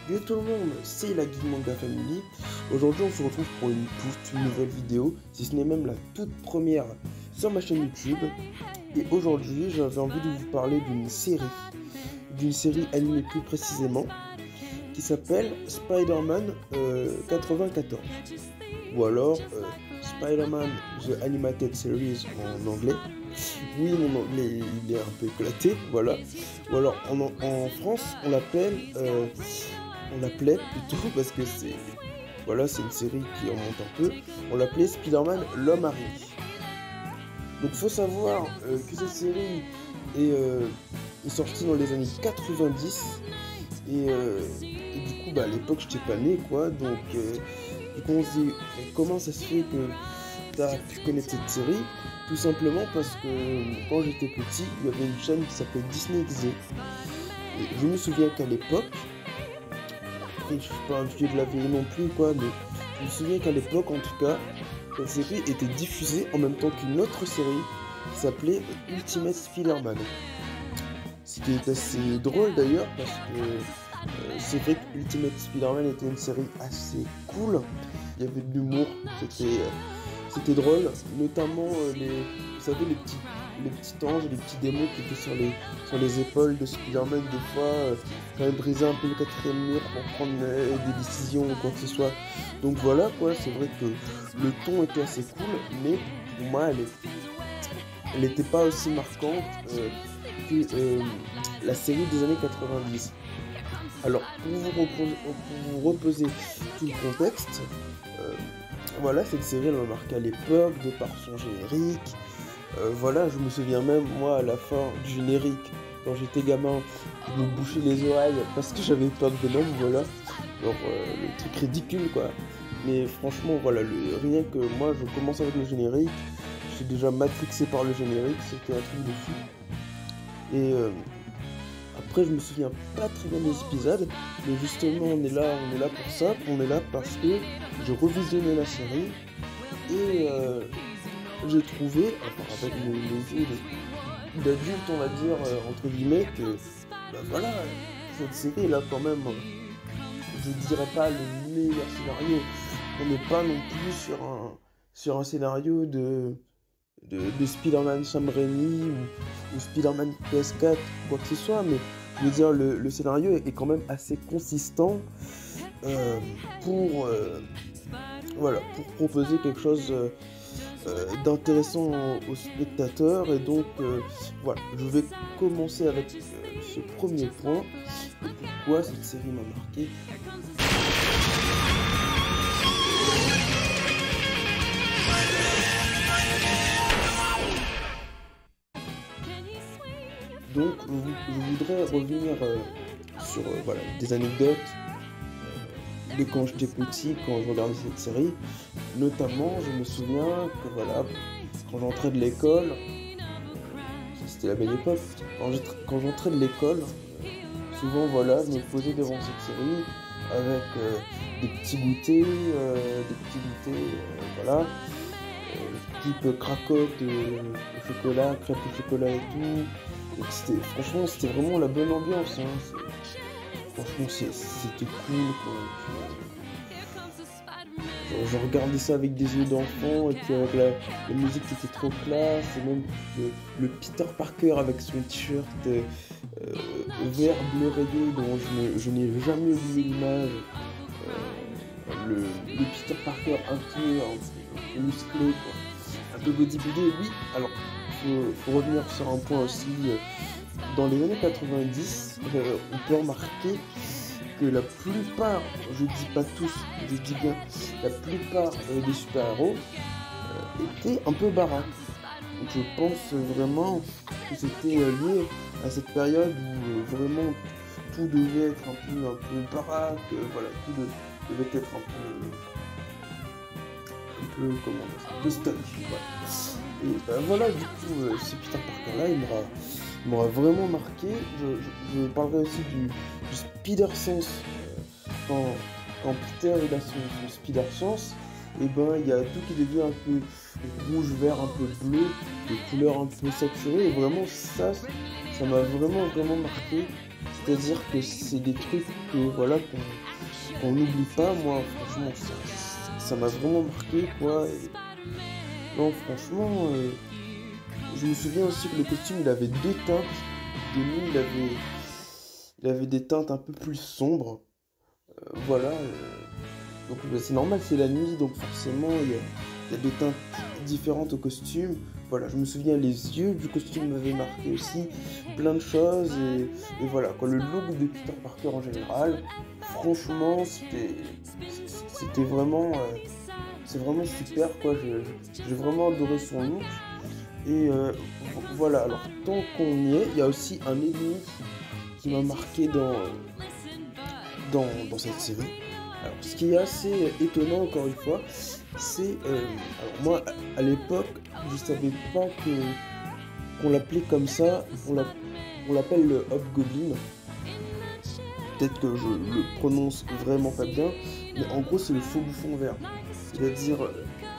Yo tout le monde, c'est la Geek Manga Family. Aujourd'hui on se retrouve pour une toute nouvelle vidéo, si ce n'est même la toute première sur ma chaîne YouTube. Et aujourd'hui j'avais envie de vous parler d'une série animée plus précisément, qui s'appelle Spider-Man 94. Ou alors Spider-Man The Animated Series en anglais. Oui, mon anglais il est un peu éclaté, voilà. Ou alors en France on l'appelait plutôt parce que c'est une série qui remonte un peu. On l'appelait Spider-Man l'homme araignée. Donc faut savoir que cette série est sortie dans les années 90 et du coup à l'époque j'étais pas né quoi, donc on se dit comment ça se fait que t'as pu connaître cette série? Tout simplement parce que quand j'étais petit, il y avait une chaîne qui s'appelait Disney XD. Et je me souviens qu'à l'époque, je suis pas un vieux de la vieille non plus quoi, mais je me souviens qu'à l'époque en tout cas, cette série était diffusée en même temps qu'une autre série qui s'appelait Ultimate Spider-Man. Ce qui est assez drôle d'ailleurs parce que c'est vrai que Ultimate Spider-Man était une série assez cool. Il y avait de l'humour, c'était drôle, notamment vous savez les petits anges, les petits démons qui étaient sur les épaules de Spider-Man des fois, quand il brisait un peu le quatrième mur pour prendre des décisions ou quoi que ce soit. Donc voilà quoi, c'est vrai que le ton était assez cool, mais pour moi elle était pas aussi marquante que la série des années 90. Alors pour vous reposer tout le contexte, voilà, cette série elle m'a marqué à l'époque de par son générique. Voilà, je me souviens même moi à la fin du générique, quand j'étais gamin, je me bouchais les oreilles parce que j'avais peur de Venom, voilà. Genre le truc ridicule quoi. Mais franchement voilà, rien que moi je commence avec le générique, je suis déjà matrixé par le générique, c'était un truc de fou. Et après je me souviens pas très bien des épisodes, mais justement on est là pour ça, on est là parce que je revisionnais la série et j'ai trouvé, enfin avec les yeux d'adulte on va dire, entre guillemets, que bah voilà, cette série elle a quand même, je dirais pas le meilleur scénario, on n'est pas non plus sur un scénario de Spider-Man Sam Raimi ou Spider-Man PS4, quoi que ce soit, mais je veux dire le scénario est quand même assez consistant pour proposer quelque chose d'intéressant aux spectateurs. Et donc voilà, je vais commencer avec ce premier point et pourquoi cette série m'a marqué. Donc je voudrais revenir sur des anecdotes de quand j'étais petit, quand je regardais cette série. Notamment, je me souviens que voilà, quand j'entrais de l'école, c'était la belle époque, quand j'entrais de l'école, souvent voilà, je me posais devant cette série avec des petits goûters, voilà, type cracotte au chocolat, crêpes au chocolat et tout. Donc franchement, c'était vraiment la bonne ambiance, hein. Franchement, c'était cool quoi. Je regardais ça avec des yeux d'enfant et puis avec la musique qui était trop classe, et même le Peter Parker avec son t-shirt vert bleu rayé dont je n'ai jamais oublié l'image, le Peter Parker un peu musclé quoi, un peu bodybuildé. Oui, alors faut revenir sur un point aussi, dans les années 90 on peut remarquer que la plupart, je dis pas tous, je dis bien la plupart des super-héros étaient un peu baraques. Donc je pense vraiment que c'était lié à cette période où vraiment tout devait être un peu baraque, voilà, tout devait être un peu stock, voilà. Et voilà, du coup, ce Peter Parker là, il m'aura vraiment marqué. Je parlerai aussi du Spider Sense. Quand Peter il a son Spider Sense, et ben il y a tout qui devient un peu rouge, vert, un peu bleu, des couleurs un peu saturées, et vraiment ça m'a vraiment marqué. C'est-à-dire que c'est des trucs que voilà qu'on n'oublie pas. Moi, franchement, ça m'a vraiment marqué, quoi. Et non, franchement, je me souviens aussi que le costume, il avait deux teintes. De nuit, il avait des teintes un peu plus sombres. Voilà. Donc bah, c'est normal, c'est la nuit, donc forcément, il y a des teintes différentes au costume. Voilà, je me souviens, les yeux du costume m'avaient marqué aussi, plein de choses, et voilà, quoi, le look de Peter Parker en général, franchement, c'était vraiment, c'est vraiment super, quoi, j'ai vraiment adoré son look, et voilà, alors, tant qu'on y est, il y a aussi un ennemi qui m'a marqué dans cette série. Alors, ce qui est assez étonnant, encore une fois, c'est... alors moi, à l'époque, je savais pas qu'on l'appelait comme ça. On l'appelle le Hobgoblin. Peut-être que je le prononce vraiment pas bien, mais en gros, c'est le faux bouffon vert. C'est-à-dire,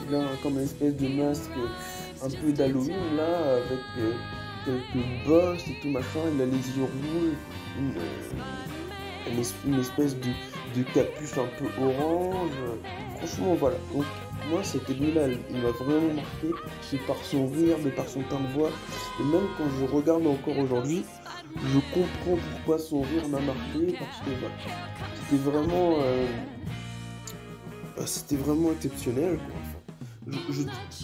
il a comme une espèce de masque un peu d'Halloween, là, avec quelques bosses et tout machin. Il a les yeux rouges, une espèce de capuche un peu orange. Franchement, voilà. Donc, moi, cet ennemi-là, il m'a vraiment marqué. C'est par son rire, mais par son teint de voix. Et même quand je regarde encore aujourd'hui, je comprends pourquoi son rire m'a marqué. Parce que, voilà, c'était vraiment exceptionnel, quoi.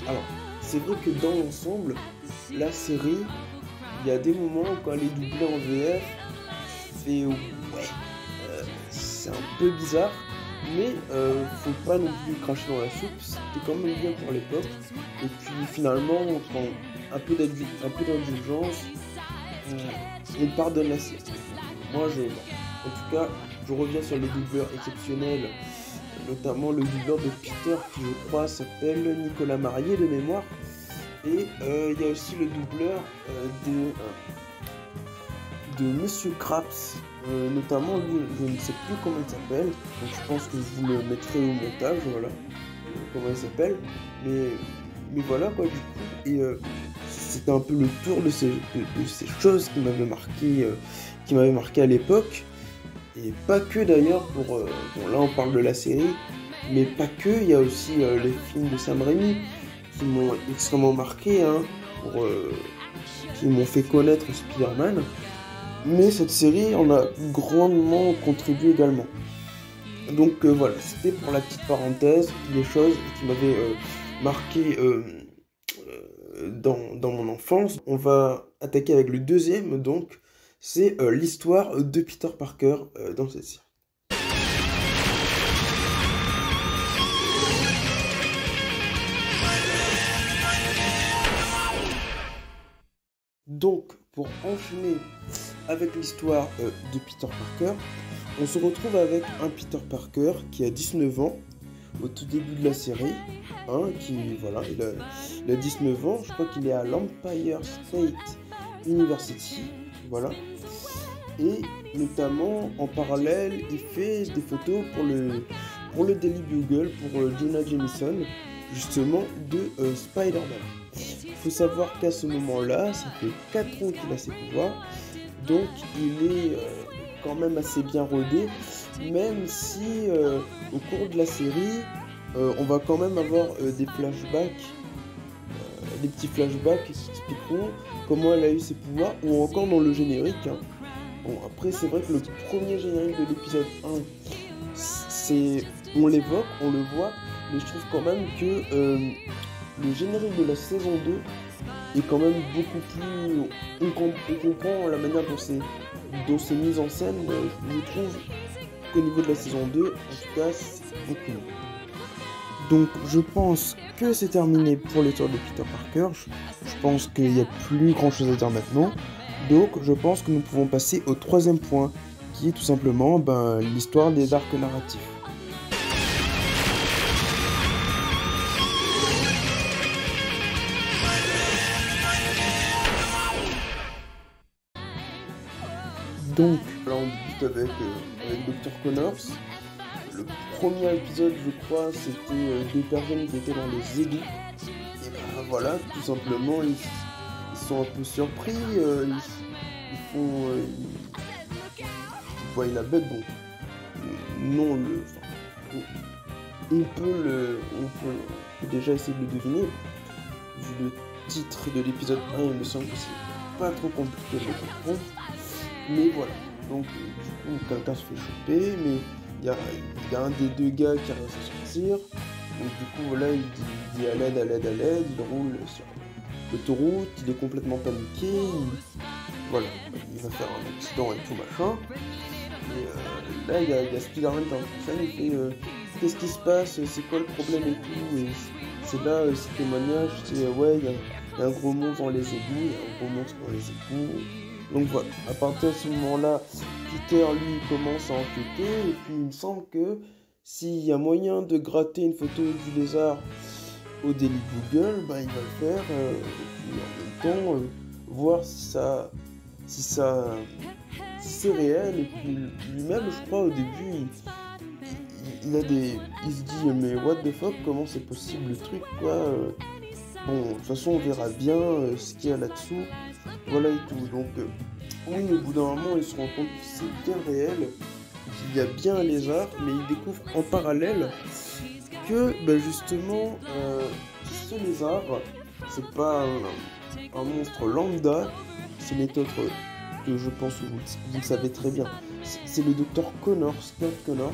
Alors, c'est vrai que dans l'ensemble, la série, il y a des moments quand elle est doublée en VF, c'est c'est un peu bizarre, mais faut pas non plus cracher dans la soupe, c'était quand même bien pour l'époque. Et puis finalement, on prend un peu d'indulgence, on pardonne la série. En tout cas, je reviens sur les doubleurs exceptionnels, notamment le doubleur de Peter qui je crois s'appelle Nicolas Marié de mémoire. Et il y a aussi le doubleur de Monsieur Krabs, notamment lui, je ne sais plus comment il s'appelle, donc je pense que je vous le mettrai au montage, voilà, comment il s'appelle, mais voilà quoi, du coup, et c'était un peu le tour de ces choses qui m'avaient marqué à l'époque, et pas que d'ailleurs, bon là on parle de la série, mais pas que, il y a aussi les films de Sam Raimi qui m'ont extrêmement marqué, hein, qui m'ont fait connaître Spider-Man. Mais cette série en a grandement contribué également. Donc voilà, c'était pour la petite parenthèse, des choses qui m'avaient marqué dans mon enfance. On va attaquer avec le deuxième, donc, c'est l'histoire de Peter Parker dans cette série. Donc, pour enchaîner avec l'histoire de Peter Parker, on se retrouve avec un Peter Parker qui a 19 ans au tout début de la série, hein, il a 19 ans, je crois qu'il est à l'Empire State University, voilà, et notamment en parallèle il fait des photos pour le Daily Bugle, pour Jonah Jameson, justement de Spider-Man. Il faut savoir qu'à ce moment-là, ça fait 4 ans qu'il a ses pouvoirs, donc il est quand même assez bien rodé, même si au cours de la série, on va quand même avoir des flashbacks, des petits flashbacks qui expliqueront comment elle a eu ses pouvoirs, ou encore dans le générique. Hein. Bon, après c'est vrai que le premier générique de l'épisode 1, on l'évoque, on le voit, mais je trouve quand même que le générique de la saison 2 est quand même beaucoup plus... On comprend la manière dont c'est mis en scène. Je trouve qu'au niveau de la saison 2, en tout cas, c'est beaucoup mieux. Donc je pense que c'est terminé pour l'histoire de Peter Parker. Je pense qu'il n'y a plus grand chose à dire maintenant. Donc je pense que nous pouvons passer au troisième point, qui est tout simplement l'histoire des arcs narratifs. Donc, là on débute avec Dr. Connors. Le premier épisode, je crois, c'était deux personnes qui étaient dans les égouts. Et voilà, tout simplement, ils sont un peu surpris. voyez la bête, donc non, on peut déjà essayer de le deviner. Vu le titre de l'épisode 1, il me semble que c'est pas trop compliqué de le comprendre. Mais voilà, donc du coup quelqu'un se fait choper, mais il y a un des deux gars qui arrive à sortir. Donc du coup voilà, il dit à l'aide, il roule sur l'autoroute, il est complètement paniqué, voilà, il va faire un accident et tout machin. Et là il y a Spider-Man qui est en scène, il fait qu'est-ce qui se passe, c'est quoi le problème et tout. Et c'est là ce témoignage, c'est ouais, il y a un gros monstre dans les égouts, Donc voilà, à partir de ce moment-là, Peter lui commence à enquêter, et puis il me semble que s'il y a moyen de gratter une photo du lézard au Daily Google, bah il va le faire, et puis en même temps voir si c'est réel. Et puis lui-même, je crois, au début, il se dit mais what the fuck, comment c'est possible le truc quoi. Bon, de toute façon on verra bien ce qu'il y a là-dessous, voilà et tout. Donc oui, au bout d'un moment il se rend compte que c'est bien réel, qu'il y a bien un lézard, mais il découvre en parallèle que justement ce lézard c'est pas un monstre lambda, ce n'est autre que je pense que vous le savez très bien, c'est le docteur Connors, Kurt Connors.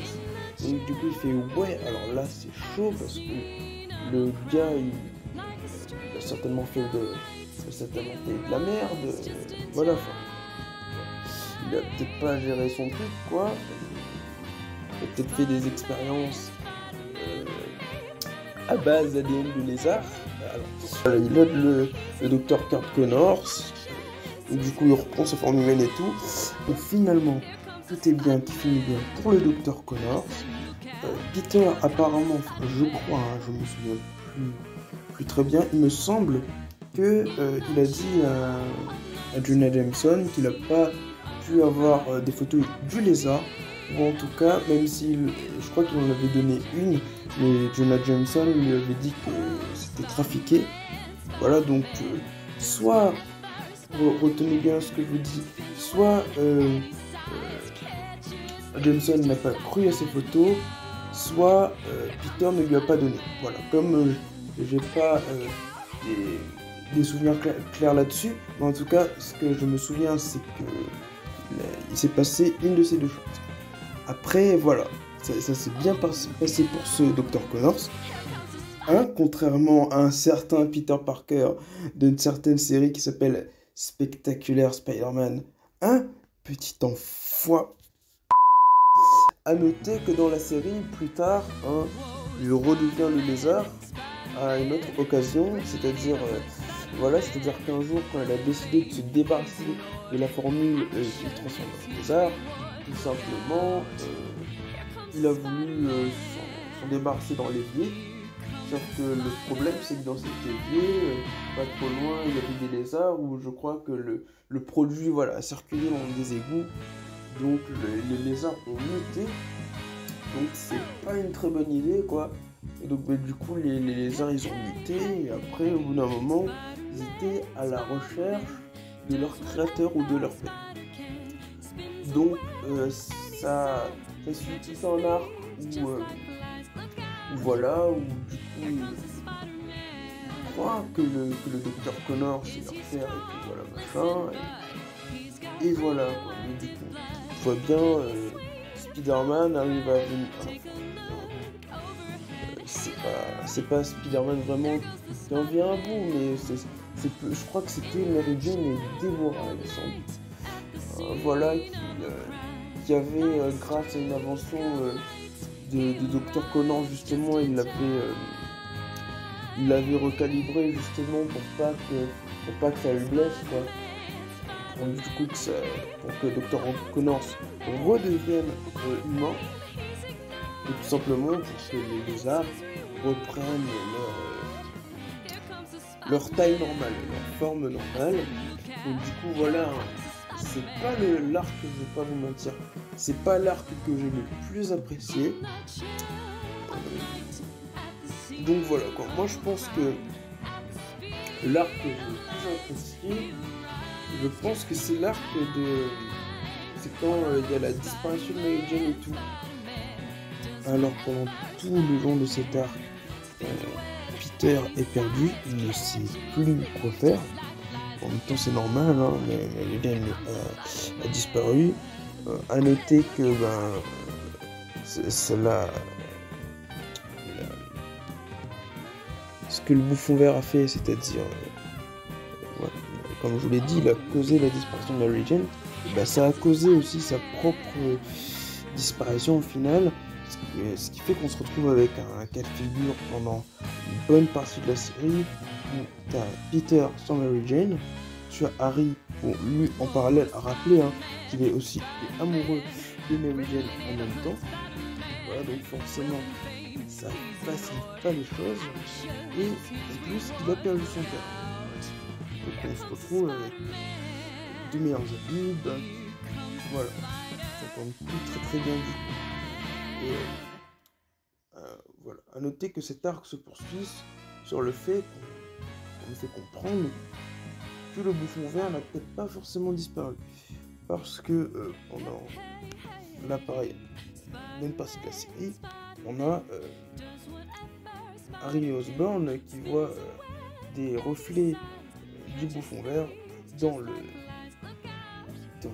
Et du coup il fait ouais, alors là c'est chaud parce que le gars il a certainement fait de la merde, voilà, il a peut-être pas géré son truc quoi, il a peut-être fait des expériences à base d'ADN de lézard. Alors, il aide le docteur Kurt Connors, et du coup il reprend sa forme humaine et tout, et finalement tout est bien qui finit bien pour le docteur Connors. Peter apparemment, je crois, je me souviens plus très bien, il me semble que il a dit à Jonah Jameson qu'il n'a pas pu avoir des photos du lézard, ou en tout cas, même si je crois qu'il en avait donné une, mais Jonah Jameson lui avait dit que c'était trafiqué. Voilà, donc soit, retenez bien ce que je vous dis, soit Jameson n'a pas cru à ses photos, soit Peter ne lui a pas donné. Voilà, comme j'ai pas des souvenirs clairs là-dessus, mais en tout cas, ce que je me souviens, c'est que il s'est passé une de ces deux choses. Après, voilà, ça s'est bien passé pour ce Dr. Connors. Contrairement à un certain Peter Parker d'une certaine série qui s'appelle Spectacular Spider-Man, petit enfoiré. A noter que dans la série, plus tard, il redevient le lézard à une autre occasion, c'est-à-dire qu'un jour, quand elle a décidé de se débarrasser de la formule qui le transforme en lézard, tout simplement, il a voulu s'en débarrasser dans l'évier. Sauf que le problème, c'est que dans cet évier, pas trop loin, il y avait des lézards où je crois que le produit a circulé dans des égouts. Donc les lézards ont muté, donc c'est pas une très bonne idée quoi. Et donc du coup les lézards ils ont muté, et après au bout d'un moment ils étaient à la recherche de leur créateur ou de leur père. Donc ça suit tout un arc où du coup ils croient que le docteur Connors c'est leur père, et puis voilà machin, et voilà quoi. Mais du coup on voit bien Spider-Man arrive à venir. C'est pas Spider-Man vraiment qui en vient à bout, mais je crois que c'était Mary Jane et Deborah, il me semble. Voilà, qui avait, grâce à une invention de Dr. Connors, justement, il l'avait recalibré justement pour pas que ça le blesse, quoi. Du coup, pour que Dr. Connors redevienne humain, et tout simplement pour que les lézards reprennent leur taille normale, leur forme normale. Donc du coup voilà, c'est pas l'arc, je vais pas vous mentir, c'est pas l'arc que j'ai le plus apprécié. Donc voilà quoi, moi je pense que l'arc que j'ai le plus apprécié, je pense que c'est l'arc de c'est quand il y a la disparition de Mary Jane et tout. Alors pendant tout le long de cet arc, Peter est perdu, il ne sait plus quoi faire. En même temps c'est normal, hein, mais Mary Jane a disparu. À noter que ce que le bouffon vert a fait, c'est-à-dire, voilà, comme je vous l'ai dit, il a causé la disparition de Mary Jane. Ça a causé aussi sa propre disparition au final, ce qui fait qu'on se retrouve avec un cas de figure pendant une bonne partie de la série où tu as Peter sans Mary Jane, tu as Harry, bon, lui en parallèle a rappelé qu'il est aussi amoureux de Mary Jane en même temps. Voilà, donc forcément ça facilite pas les choses, et en plus il a perdu son père. Donc on se retrouve avec deux meilleurs amis, voilà, ça tombe tout très bien du coup. Et voilà, à noter que cet arc se poursuit sur le fait qu'on nous fait comprendre que le bouffon vert n'a peut-être pas forcément disparu, parce que pendant l'appareil même partie de la série, on a Harry Osborn qui voit des reflets du bouffon vert dans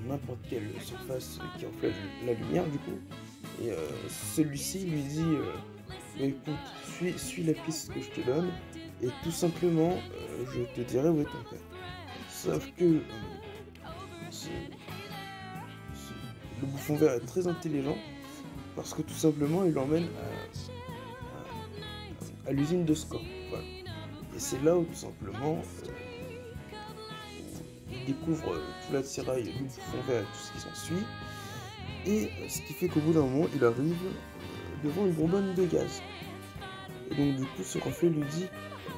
n'importe quelle surface qui reflète la lumière du coup, et celui-ci lui dit écoute, suis la piste que je te donne et tout simplement je te dirai où est ton père. Sauf que le bouffon vert est très intelligent, parce que tout simplement il l'emmène à l'usine de Scorp. Voilà. Et c'est là où tout simplement il découvre tout l'attirail du bouffon vert et tout ce qui s'ensuit. Et ce qui fait qu'au bout d'un moment il arrive devant une bonbonne de gaz. Et donc du coup ce reflet lui dit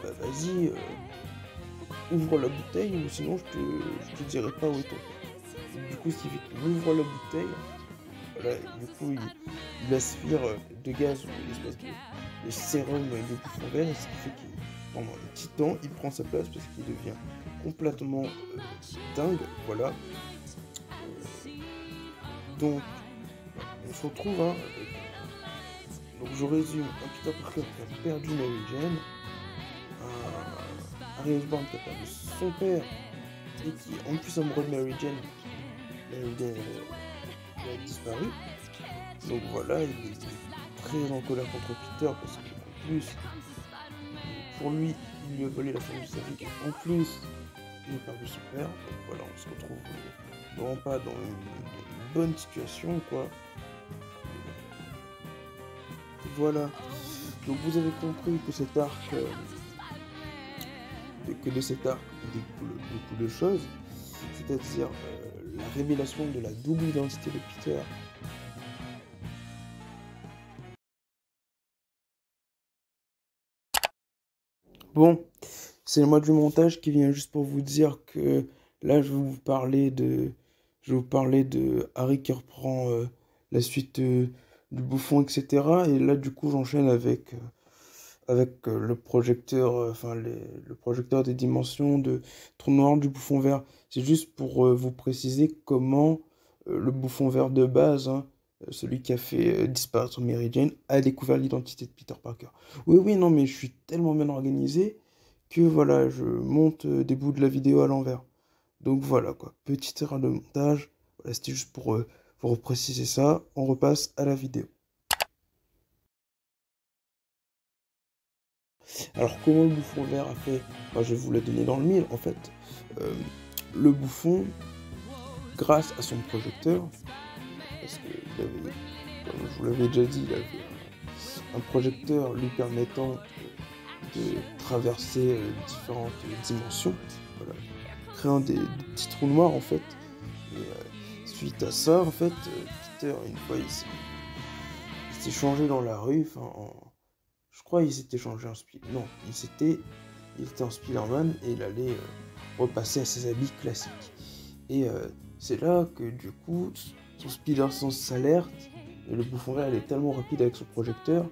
vas-y, ouvre la bouteille ou sinon je te dirai pas où est ton père. Du coup ce qui fait qu'il ouvre la bouteille. Voilà, du coup, il aspire de gaz ou une espèce de sérum de bouffon vert, ce qui fait que pendant un petit temps, il prend sa place parce qu'il devient complètement dingue. Voilà. Donc, on se retrouve. Donc, je résume, un Peter Parker qui a perdu Mary Jane, un Harry Osborn qui a perdu son père et qui est en plus amoureux de Mary Jane. Mary Jane a disparu. Donc voilà, il est très en colère contre Peter parce qu'en plus, pour lui, il lui a volé la femme de sa vie. En plus, il a perdu son père. Donc voilà, on se retrouve vraiment pas dans une bonne situation, quoi. Voilà. Donc vous avez compris que cet arc, de cet arc découle beaucoup de choses, c'est-à-dire la révélation de la double identité de Peter. Bon, c'est le mois du montage qui vient juste pour vous dire que là je vais vous parler de Harry qui reprend la suite du bouffon, etc. Et là du coup j'enchaîne avec le projecteur, le projecteur des dimensions de trou noir du bouffon vert. C'est juste pour vous préciser comment le bouffon vert de base, celui qui a fait disparaître Mary Jane, a découvert l'identité de Peter Parker. Oui, non, mais je suis tellement bien organisé que voilà, je monte des bouts de la vidéo à l'envers. Donc voilà quoi, petite erreur de montage. Voilà, c'était juste pour préciser ça. On repasse à la vidéo. Alors comment le bouffon vert a fait? Je vais vous la donner dans le mille en fait. Le bouffon, grâce à son projecteur, parce qu'il avait, comme je vous l'avais déjà dit, il avait un projecteur lui permettant de traverser différentes dimensions, voilà, créant des petits trous noirs en fait. Et suite à ça, en fait, Peter, une fois, il s'est changé dans la rue, je crois qu'il s'était changé en Spider-Man. Non, il était en Spider-Man et il allait repasser à ses habits classiques. Et c'est là que du coup, son Spider-Sense s'alerte et le bouffon vert est tellement rapide avec son projecteur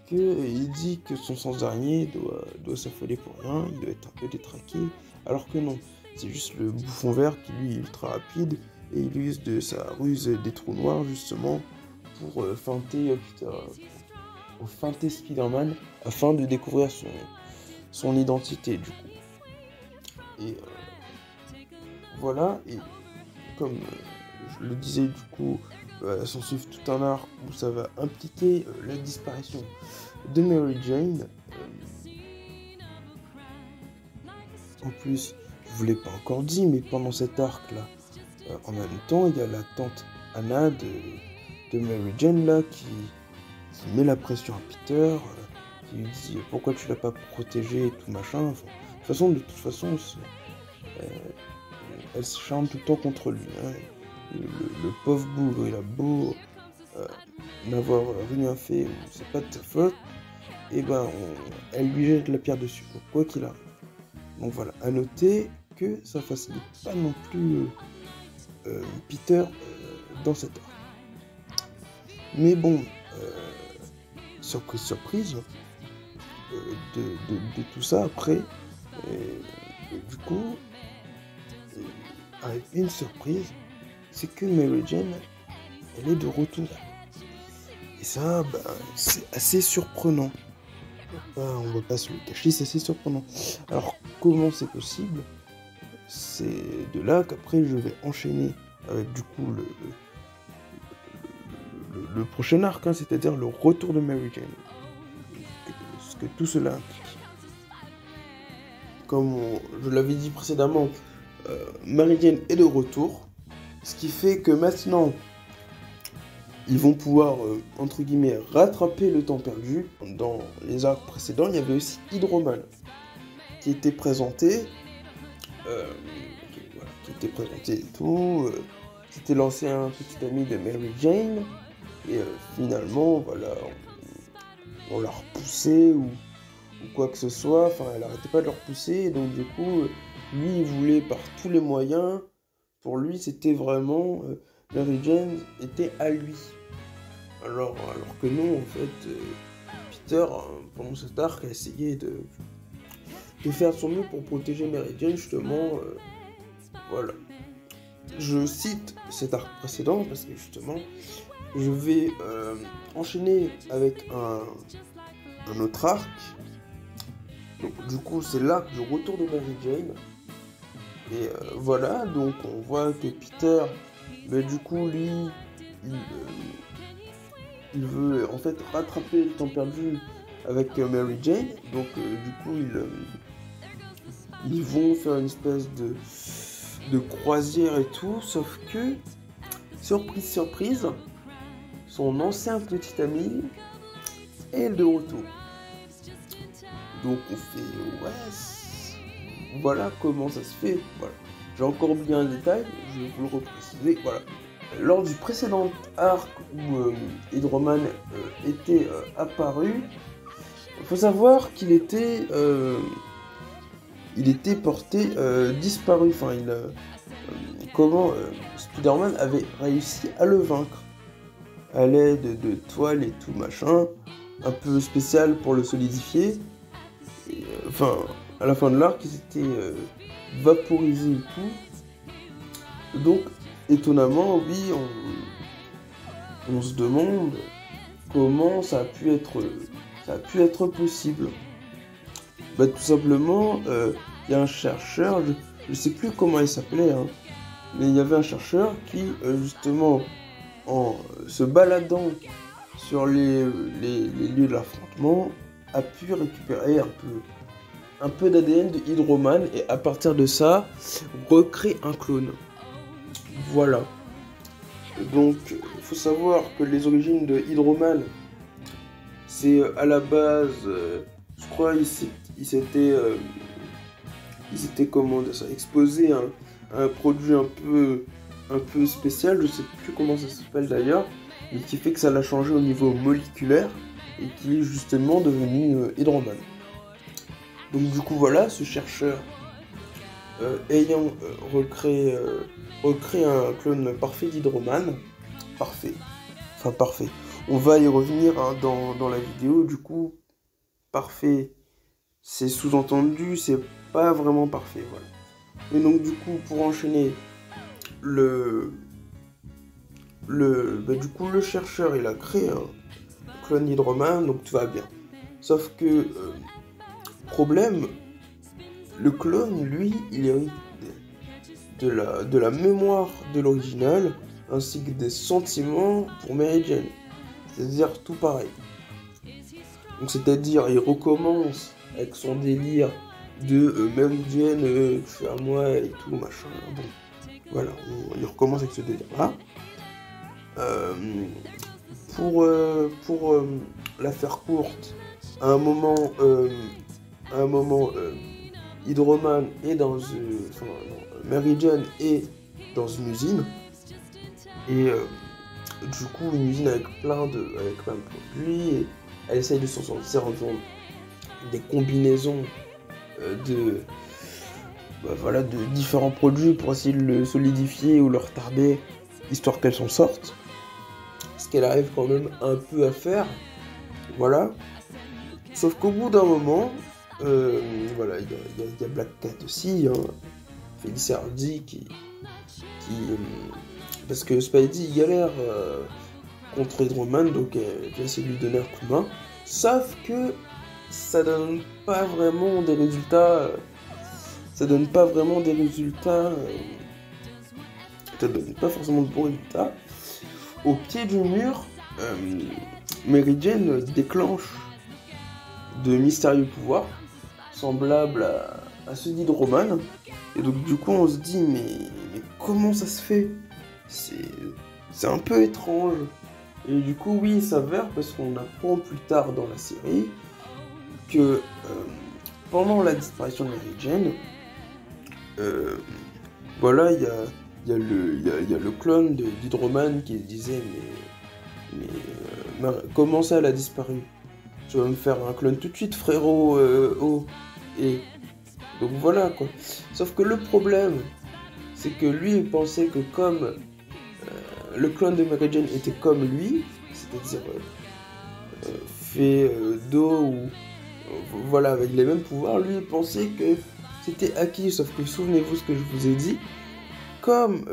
qu'il dit que son sens d'araignée doit s'affoler pour rien, il doit être un peu détraqué, alors que non, c'est juste le bouffon vert qui lui est ultra rapide et il use de sa ruse des trous noirs justement pour feinter Spider-Man afin de découvrir son identité du coup. Et voilà, et comme je le disais du coup, s'en suit tout un arc où ça va impliquer la disparition de Mary Jane. En plus, je vous l'ai pas encore dit, mais pendant cet arc là, en même temps, il y a la tante Anna de Mary Jane là qui met la pression à Peter, qui lui dit pourquoi tu l'as pas protégé et tout machin. Enfin, de toute façon, elle se charme tout le temps contre lui. Hein. Le pauvre bougre, il a beau n'avoir rien fait, c'est pas de sa faute, et ben elle lui jette la pierre dessus, quoi qu'il arrive. Donc voilà, à noter que ça facilite pas non plus Peter dans cette arc. Mais bon, surprise, de tout ça après, du coup, avec une surprise, c'est que Mary Jane, elle est de retour. Et ça, c'est assez surprenant. On va pas se le cacher, c'est assez surprenant. Alors, comment c'est possible? C'est de là qu'après, je vais enchaîner avec du coup le prochain arc, hein, c'est-à-dire le retour de Mary Jane. Ce que tout cela implique. Comme je l'avais dit précédemment, Mary Jane est de retour. Ce qui fait que maintenant, ils vont pouvoir, entre guillemets, rattraper le temps perdu. Dans les arcs précédents, il y avait aussi Hydro-Man qui était présenté. Et tout. C'était l'ancien petit ami de Mary Jane. Et finalement, voilà, on l'a repoussé ou quoi que ce soit. Enfin, elle arrêtait pas de le repousser. Et donc, du coup, lui, il voulait par tous les moyens. Pour lui, c'était vraiment... Mary Jane était à lui. Alors que non, en fait, Peter, pendant cet arc, a essayé de faire son mieux pour protéger Mary Jane, justement. Voilà. Je cite cet arc précédent parce que, justement, je vais enchaîner avec un autre arc. Donc, du coup, c'est l'arc du retour de Mary Jane. Et voilà, donc on voit que Peter, du coup, lui, il veut en fait rattraper le temps perdu avec Mary Jane. Donc, du coup, ils vont faire une espèce de croisière et tout. Sauf que, surprise, surprise, son ancien petit ami est de retour. Donc, on fait, ouais. Voilà comment ça se fait. Voilà. J'ai encore oublié un détail, je vais vous le repréciser. Voilà. Lors du précédent arc où Hydro-Man était apparu, il faut savoir qu'il était porté disparu. Enfin, comment Spider-Man avait réussi à le vaincre à l'aide de toiles et tout machin, un peu spécial pour le solidifier. Et, à la fin de l'arc, il s'était vaporisé et tout. Donc, étonnamment, oui, on se demande comment ça a pu être possible. Tout simplement, il y a un chercheur, je sais plus comment il s'appelait, hein, mais il y avait un chercheur qui, justement, en se baladant sur les lieux de l'affrontement, a pu récupérer un peu d'ADN de Hydro-Man et à partir de ça, recréer un clone. Voilà. Donc, il faut savoir que les origines de Hydro-Man, c'est à la base, je crois, il s'était comment dire ça, exposé à un produit un peu spécial, je sais plus comment ça s'appelle d'ailleurs, mais qui fait que ça l'a changé au niveau moléculaire et qui est justement devenu Hydro-Man. Donc du coup voilà, ce chercheur ayant recréé un clone parfait d'Hydro-Man, parfait, on va y revenir hein, dans la vidéo. Du coup, parfait, c'est sous-entendu, c'est pas vraiment parfait, voilà. Et donc du coup, pour enchaîner le Du coup, le chercheur, il a créé un clone d'Hydro-Man, donc tout va bien. Sauf que, problème, le clone, lui, il hérite de la mémoire de l'original, ainsi que des sentiments pour Mary Jane. C'est-à-dire tout pareil. Donc c'est-à-dire, il recommence avec son délire de Mary Jane, fais à moi et tout, machin. Bon, voilà, il recommence avec ce délire-là. Pour la faire courte, à un moment, Hydro-Man est Mary Jane est dans une usine, et du coup une usine avec plein de produits, et elle essaye de s'en sortir en faisant des combinaisons de différents produits pour essayer de le solidifier ou le retarder, histoire qu'elle s'en sorte. Ce qu'elle arrive quand même un peu à faire, voilà. Sauf qu'au bout d'un moment, voilà, il y a Black Cat aussi, hein, Felicia Hardy qui parce que Spidey il galère contre Hydro-Man, donc elle va essayer de lui donner un coup de main. Sauf que ça donne pas vraiment des résultats. Ça donne pas forcément de bons résultats. Au pied du mur, Mary Jane déclenche de mystérieux pouvoirs semblables à ceux d'Hydro-Man. Et donc du coup on se dit mais comment ça se fait? C'est un peu étrange. Et du coup oui, il s'avère, parce qu'on apprend plus tard dans la série que pendant la disparition de Mary Jane, voilà, il y a le clone d'Hydro-Man qui disait mais comment ça elle a disparu? Tu vas me faire un clone tout de suite, frérot. Et donc voilà quoi. Sauf que le problème, c'est que lui il pensait que comme le clone de Mary Jane était comme lui, c'est-à-dire fait d'eau ou voilà, avec les mêmes pouvoirs, lui il pensait que c'était acquis. Sauf que souvenez-vous ce que je vous ai dit, comme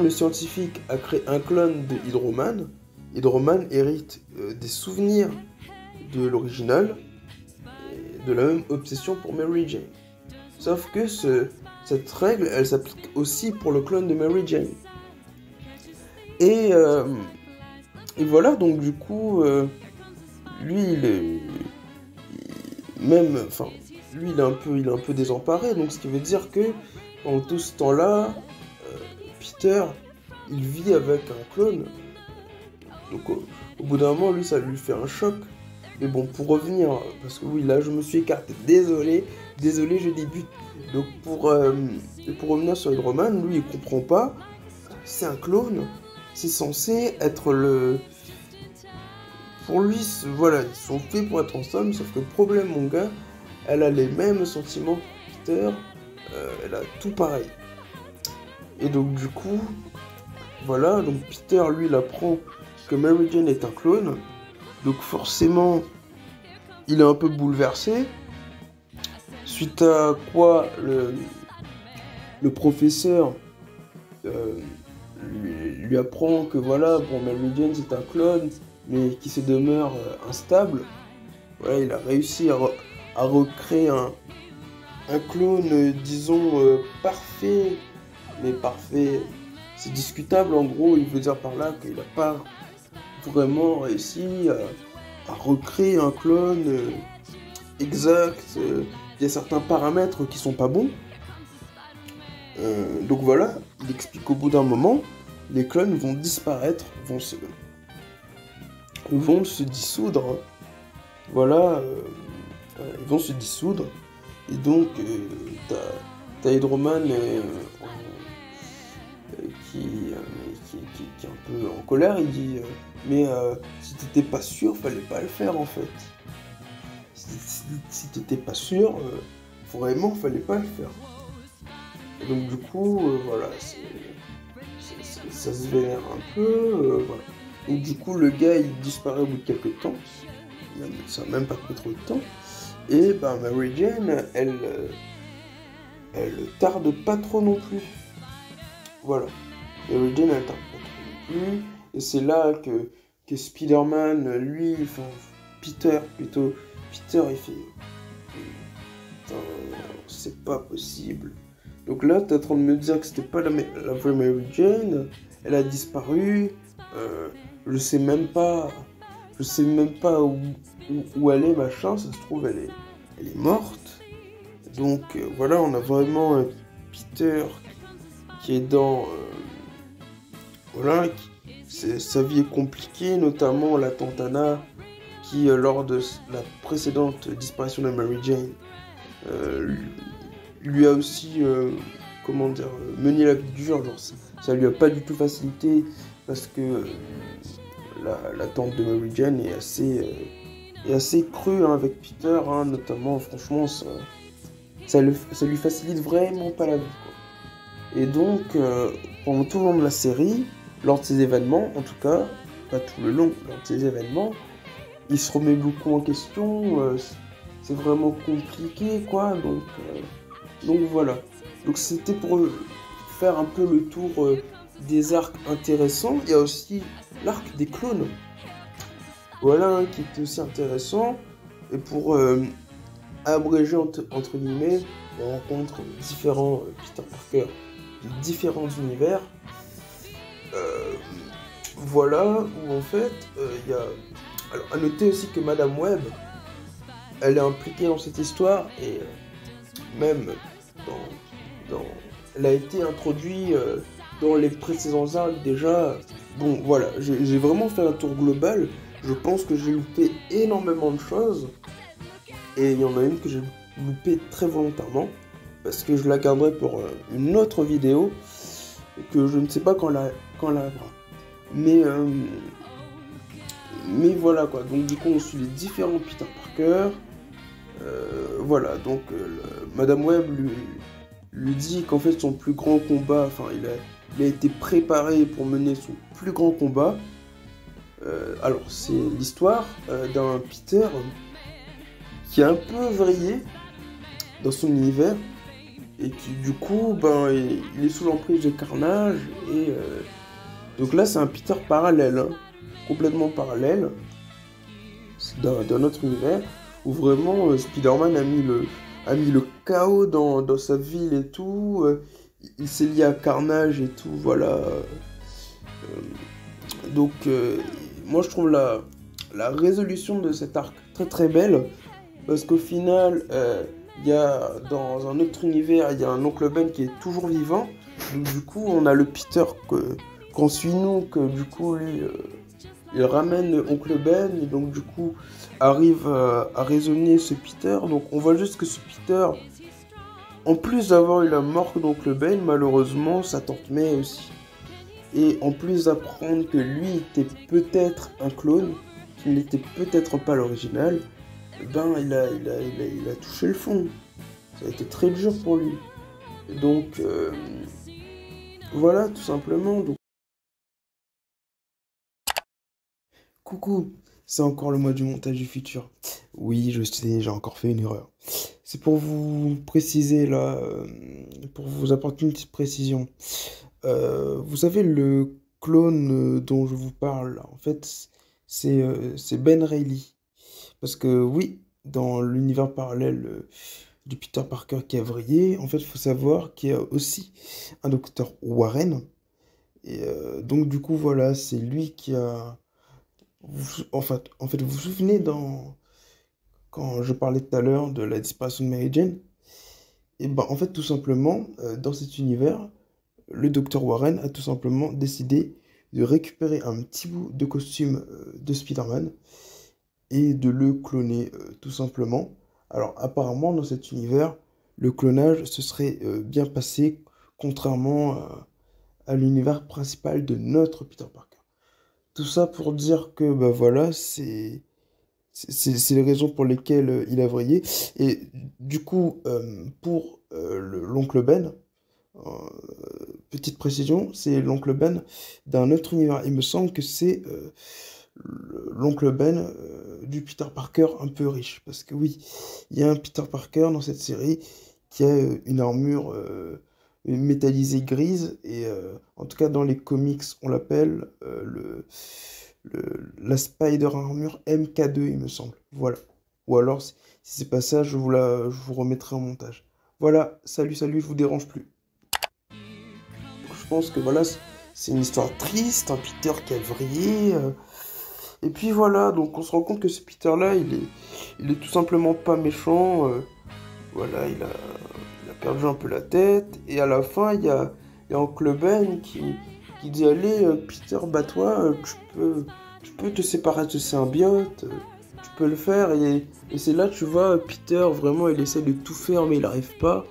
le scientifique a créé un clone de Hydro-Man, Hydro-Man hérite des souvenirs de l'original et de la même obsession pour Mary Jane. Sauf que cette règle, elle s'applique aussi pour le clone de Mary Jane. Et voilà, donc du coup, lui, il est un peu désemparé. Donc ce qui veut dire que pendant tout ce temps-là, Peter, il vit avec un clone. Donc au bout d'un moment, lui, ça lui fait un choc. Mais bon, pour revenir, parce que oui, là, je me suis écarté. Désolé, je débute. Donc pour revenir sur Hydro-Man, lui, il comprend pas. C'est un clone. C'est censé être le... Pour lui, voilà, ils sont faits pour être ensemble. Sauf que problème, mon gars, elle a les mêmes sentiments que Peter. Elle a tout pareil. Et donc du coup, voilà, donc Peter, lui, il apprend que Mary Jane est un clone. Donc forcément, il est un peu bouleversé. Suite à quoi, le professeur lui apprend que voilà, bon, Mary Jane c'est un clone, mais qui se demeure instable. Voilà, il a réussi à recréer un clone, disons, parfait. Mais parfait, c'est discutable en gros. Il veut dire par là qu'il n'a pas vraiment réussi à recréer un clone exact. Il y a certains paramètres qui sont pas bons. Donc voilà, il explique qu'au bout d'un moment, les clones vont disparaître, vont se dissoudre. Voilà, ils vont se dissoudre. Et donc, t'as Hydro-Man qui est un peu en colère. Il dit mais si t'étais pas sûr, fallait pas le faire en fait. Si t'étais pas sûr, vraiment fallait pas le faire. Et donc du coup, voilà, ça se vénère un peu. Voilà. Donc du coup, le gars il disparaît au bout de quelques temps. Ça n'a même pas pris trop de temps. Et Mary Jane, elle tarde pas trop non plus. Voilà. Mary Jane, elle tarde pas trop non plus. Et c'est là que Spider-Man, lui, enfin, Peter plutôt, Peter, il fait... Putain, c'est pas possible. Donc là, t'es en train de me dire que c'était pas la vraie Mary Jane, elle a disparu, je sais même pas, où elle est, machin, ça se trouve, elle est morte. Donc voilà, on a vraiment Peter qui est dans... voilà, sa vie est compliquée, notamment la tante Anna, qui, lors de la précédente disparition de Mary Jane, lui a aussi, comment dire, mené la vie dure, genre ça lui a pas du tout facilité, parce que la tante de Mary Jane est assez crue hein, avec Peter, hein, notamment, franchement, ça lui facilite vraiment pas la vie, quoi. Et donc, pendant tout le long de la série, lors de ces événements, en tout cas, pas tout le long, lors de ces événements, il se remet beaucoup en question, c'est vraiment compliqué, quoi, donc voilà. Donc c'était pour faire un peu le tour des arcs intéressants. Il y a aussi l'arc des clones. Voilà, hein, qui est aussi intéressant. Et pour abréger entre guillemets, on rencontre différents Peter Parker de différents univers. Voilà, où en fait, il y a... Alors, à noter aussi que Madame Web, elle est impliquée dans cette histoire, et même elle a été introduite dans les précédents arcs déjà. Bon, voilà, j'ai vraiment fait un tour global. Je pense que j'ai loupé énormément de choses. Et il y en a une que j'ai loupé très volontairement, parce que je la garderai pour une autre vidéo, que je ne sais pas quand elle arrivera. Mais voilà quoi, donc du coup on suit les différents Peter Parker. Voilà, donc Madame Web lui dit qu'en fait son plus grand combat, enfin il a été préparé pour mener son plus grand combat. Alors c'est l'histoire d'un Peter qui est un peu vrillé dans son univers et qui du coup ben il est sous l'emprise de Carnage et donc là c'est un Peter parallèle, hein, complètement parallèle d'un autre univers où vraiment Spider-Man a mis le chaos dans sa ville et tout, il s'est lié à Carnage et tout, voilà. Donc moi je trouve la résolution de cet arc très très belle, parce qu'au final il y a dans un autre univers, il y a un oncle Ben qui est toujours vivant, donc du coup on a le Peter qu'on suit nous, que du coup lui il ramène oncle Ben, et donc du coup arrive à raisonner ce Peter. Donc on voit juste que ce Peter, en plus d'avoir eu la mort d'oncle Ben, malheureusement sa tante May aussi. Et en plus d'apprendre que lui était peut-être un clone, qu'il n'était peut-être pas l'original, ben il a touché le fond. Ça a été très dur pour lui. Donc voilà, tout simplement. Donc, coucou, c'est encore le mois du montage du futur. Oui, je sais, j'ai encore fait une erreur. C'est pour vous préciser là, pour vous apporter une petite précision. Vous savez, le clone dont je vous parle, là, en fait, c'est Ben Reilly. Parce que oui, dans l'univers parallèle du Peter Parker qui a vrillé, en fait, il faut savoir qu'il y a aussi un docteur Warren. Et donc, du coup, voilà, c'est lui qui a... En fait, vous vous souvenez quand je parlais tout à l'heure de la disparition de Mary Jane? Et ben, en fait, tout simplement, dans cet univers, le docteur Warren a tout simplement décidé de récupérer un petit bout de costume de Spider-Man et de le cloner tout simplement. Alors apparemment dans cet univers, le clonage se serait bien passé, contrairement à l'univers principal de notre Peter Parker. Tout ça pour dire que bah voilà, c'est les raisons pour lesquelles il a vrillé. Et du coup, pour l'oncle Ben, petite précision, c'est l'oncle Ben d'un autre univers. Il me semble que c'est l'oncle Ben du Peter Parker un peu riche. Parce que oui, il y a un Peter Parker dans cette série qui a une armure métallisée grise, et en tout cas dans les comics, on l'appelle la Spider Armure MK2, il me semble. Voilà. Ou alors, si c'est pas ça, je vous remettrai en montage. Voilà, salut, je vous dérange plus. Je pense que voilà, c'est une histoire triste, un Peter qui a vrillé. Et puis voilà, donc on se rend compte que ce Peter-là, il est tout simplement pas méchant. Voilà, il a perdu un peu la tête. Et à la fin, il y a Oncle Ben qui dit, allez, Peter, bats-toi, tu peux te séparer de ce symbiote, tu peux le faire. Et c'est là, tu vois, Peter, vraiment, il essaie de tout faire, mais il n'arrive pas.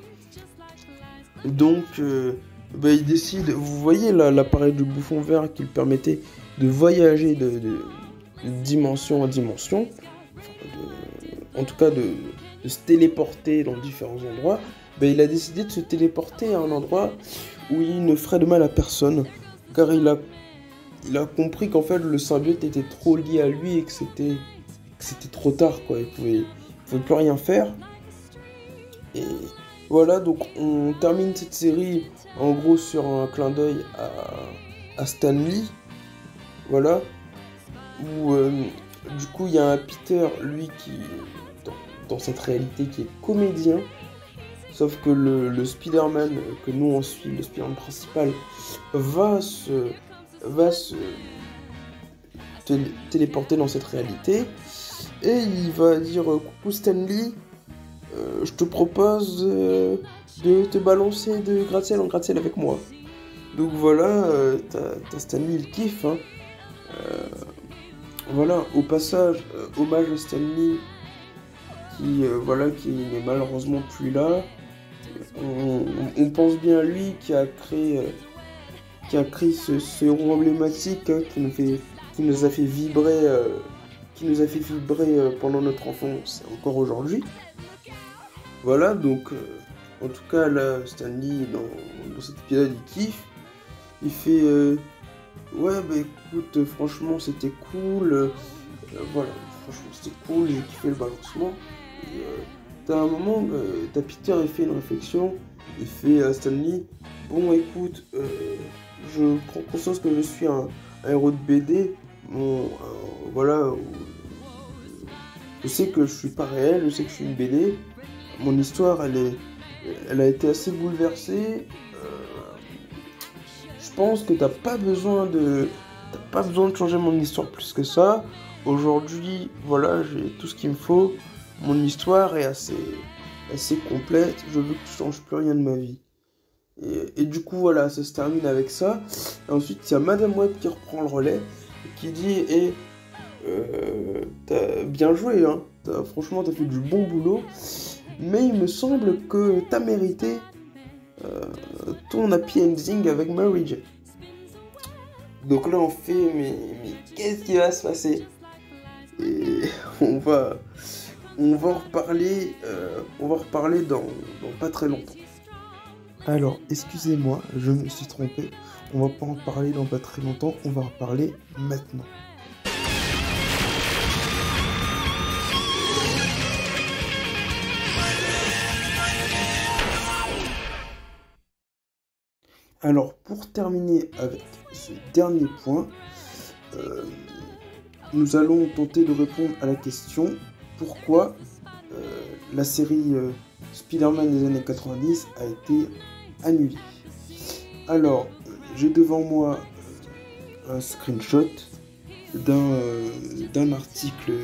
Donc, il décide, vous voyez l'appareil de bouffon vert qui lui permettait de voyager de dimension en dimension, en tout cas de se téléporter dans différents endroits. Il a décidé de se téléporter à un endroit où il ne ferait de mal à personne, car il a compris qu'en fait le symbiote était trop lié à lui et que c'était trop tard, quoi. Il pouvait plus rien faire. Et voilà, donc on termine cette série en gros sur un clin d'œil à Stan Lee, voilà, où du coup il y a un Peter, lui, qui dans cette réalité, qui est comédien, sauf que le Spider-Man que nous on suit, le Spider-Man principal, va se téléporter dans cette réalité, et il va dire, coucou Stan Lee, je te propose de te balancer de gratte-ciel en gratte-ciel avec moi. Donc voilà, t'as Stan Lee, il kiffe, hein. Voilà, au passage, hommage à Stan Lee, qui n'est malheureusement plus là. On pense bien à lui, qui a créé ce héros emblématique, hein, qui nous a fait vibrer pendant notre enfance et encore aujourd'hui. Voilà, donc en tout cas là, Stan Lee dans cet épisode, il kiffe. Il fait ouais, écoute, franchement c'était cool. Voilà, franchement c'était cool, j'ai kiffé le balancement. Et t'as un moment, t'as Peter, il fait une réflexion. Il fait à Stan Lee, bon écoute, je prends conscience que je suis un héros de BD. Bon, voilà, je sais que je suis pas réel, je sais que je suis une BD. Mon histoire, elle a été assez bouleversée. Je pense que t'as pas besoin de changer mon histoire plus que ça. Aujourd'hui, voilà, j'ai tout ce qu'il me faut. Mon histoire est assez complète. Je veux que tu changes plus rien de ma vie. Et du coup, voilà, ça se termine avec ça. Et ensuite, il y a Madame Web qui reprend le relais et qui dit, t'as bien joué, hein. Franchement, t'as fait du bon boulot. Mais il me semble que t'as mérité ton happy ending avec Mary Jane. Donc là, on fait, mais qu'est-ce qui va se passer? Et on va en reparler, dans pas très longtemps. Alors, excusez-moi, je me suis trompé. On va pas en parler dans pas très longtemps, on va en parler maintenant. Alors, pour terminer avec ce dernier point, nous allons tenter de répondre à la question pourquoi la série Spider-Man des années 90 a été annulée. Alors, j'ai devant moi un screenshot d'un article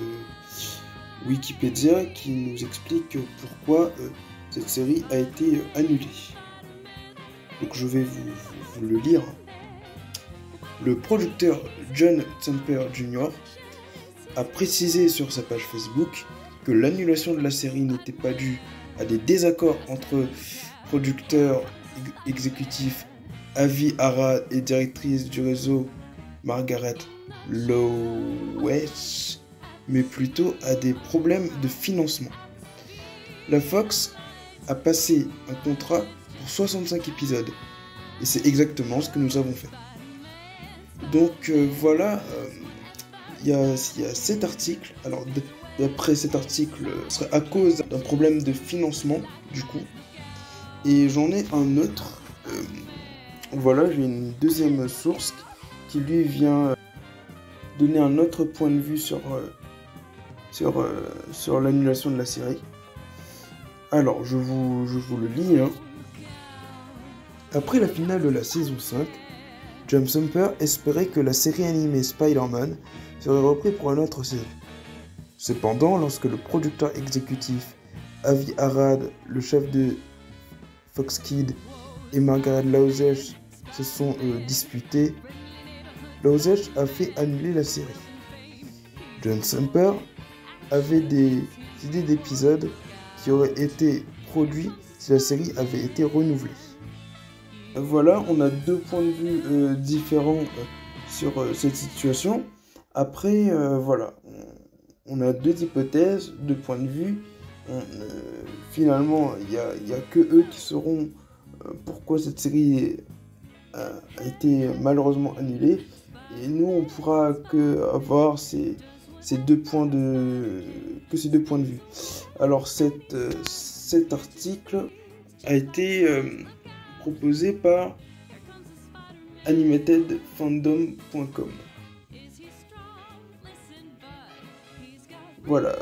Wikipédia qui nous explique pourquoi cette série a été annulée. Donc je vais vous le lire. Le producteur John Temper Jr. a précisé sur sa page Facebook que l'annulation de la série n'était pas due à des désaccords entre producteurs exécutifs Avi Arad et directrice du réseau Margaret Lois, mais plutôt à des problèmes de financement. La Fox a passé un contrat pour 65 épisodes, et c'est exactement ce que nous avons fait. Donc voilà, il y a cet article. Alors d'après cet article, ce serait à cause d'un problème de financement, du coup. Et j'en ai un autre. Voilà, j'ai une deuxième source qui lui vient donner un autre point de vue sur l'annulation de la série. Alors, je vous le lis. Hein. Après la finale de la saison 5, Jump Thumper espérait que la série animée Spider-Man serait reprise pour une autre saison. Cependant, lorsque le producteur exécutif Avi Arad, le chef de Fox Kids et Margaret Lousech se sont disputés, Lousech a fait annuler la série. Jump Thumper avait des idées d'épisodes qui auraient été produits si la série avait été renouvelée. Voilà, on a deux points de vue différents sur cette situation. Après, voilà, on a deux hypothèses, deux points de vue. Finalement, il n'y a que eux qui sauront pourquoi cette série a été malheureusement annulée. Et nous, on pourra que avoir ces deux points de vue. Alors, cet article a été proposé par animatedfandom.com. Voilà.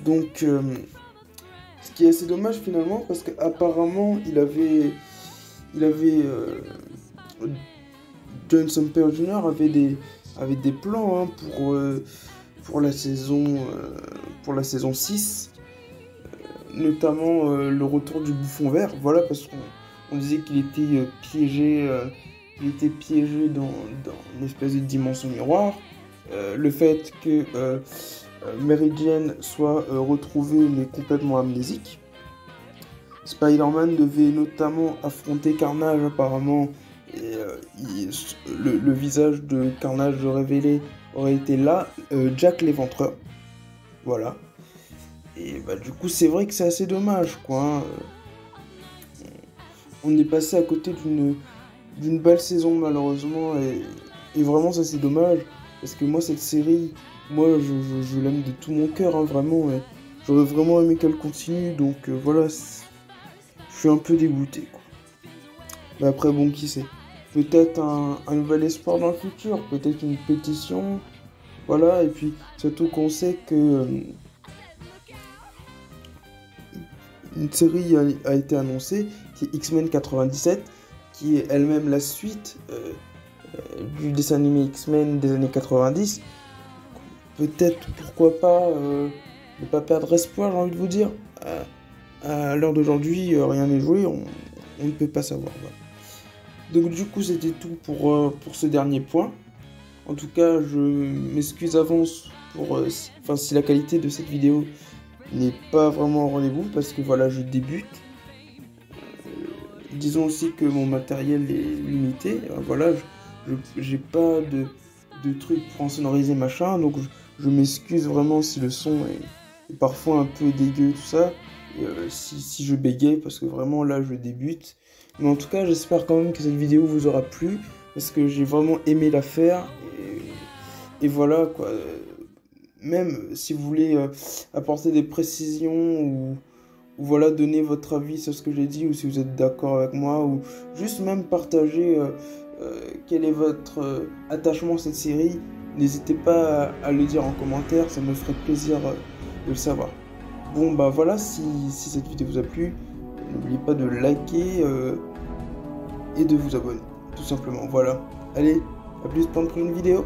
Donc, ce qui est assez dommage finalement, parce qu'apparemment, il avait John Thumper Jr. avait des plans hein, pour la saison 6, notamment le retour du bouffon vert. Voilà, parce qu'on disait qu'il était piégé dans une espèce de dimension miroir. Le fait que Mary Jane soit retrouvée mais complètement amnésique. Spider-Man devait notamment affronter Carnage apparemment, et le visage de Carnage révélé aurait été là, Jack l'Éventreur. Voilà. Et bah du coup c'est vrai que c'est assez dommage quoi. Hein. On est passé à côté d'une belle saison malheureusement, et vraiment ça c'est dommage, parce que moi cette série, je l'aime de tout mon cœur hein, vraiment, et j'aurais vraiment aimé qu'elle continue, donc voilà, je suis un peu dégoûté quoi. Mais après bon, qui sait, peut-être un nouvel espoir dans le futur, peut-être une pétition, voilà, et puis surtout qu'on sait que une série a été annoncée, qui est X-Men 97, qui est elle-même la suite du dessin animé X-Men des années 90. Peut-être, pourquoi pas, ne pas perdre espoir, j'ai envie de vous dire. À l'heure d'aujourd'hui, rien n'est joué, on ne peut pas savoir. Voilà. Donc du coup, c'était tout pour ce dernier point. En tout cas, je m'excuse avance pour si la qualité de cette vidéo n'est pas vraiment au rendez-vous, parce que voilà, je débute. Disons aussi que mon matériel est limité. Voilà, j'ai pas de trucs pour en sonoriser machin, donc je m'excuse vraiment si le son est parfois un peu dégueu, tout ça. Si je bégaye, parce que vraiment là je débute. Mais en tout cas, j'espère quand même que cette vidéo vous aura plu, parce que j'ai vraiment aimé la faire. Et voilà quoi. Même si vous voulez apporter des précisions ou voilà, donner votre avis sur ce que j'ai dit, ou si vous êtes d'accord avec moi, ou juste même partager quel est votre attachement à cette série, n'hésitez pas à le dire en commentaire, ça me ferait plaisir de le savoir. Bon bah voilà, si cette vidéo vous a plu, n'oubliez pas de liker et de vous abonner, tout simplement. Voilà, allez, à plus pour une prochaine vidéo.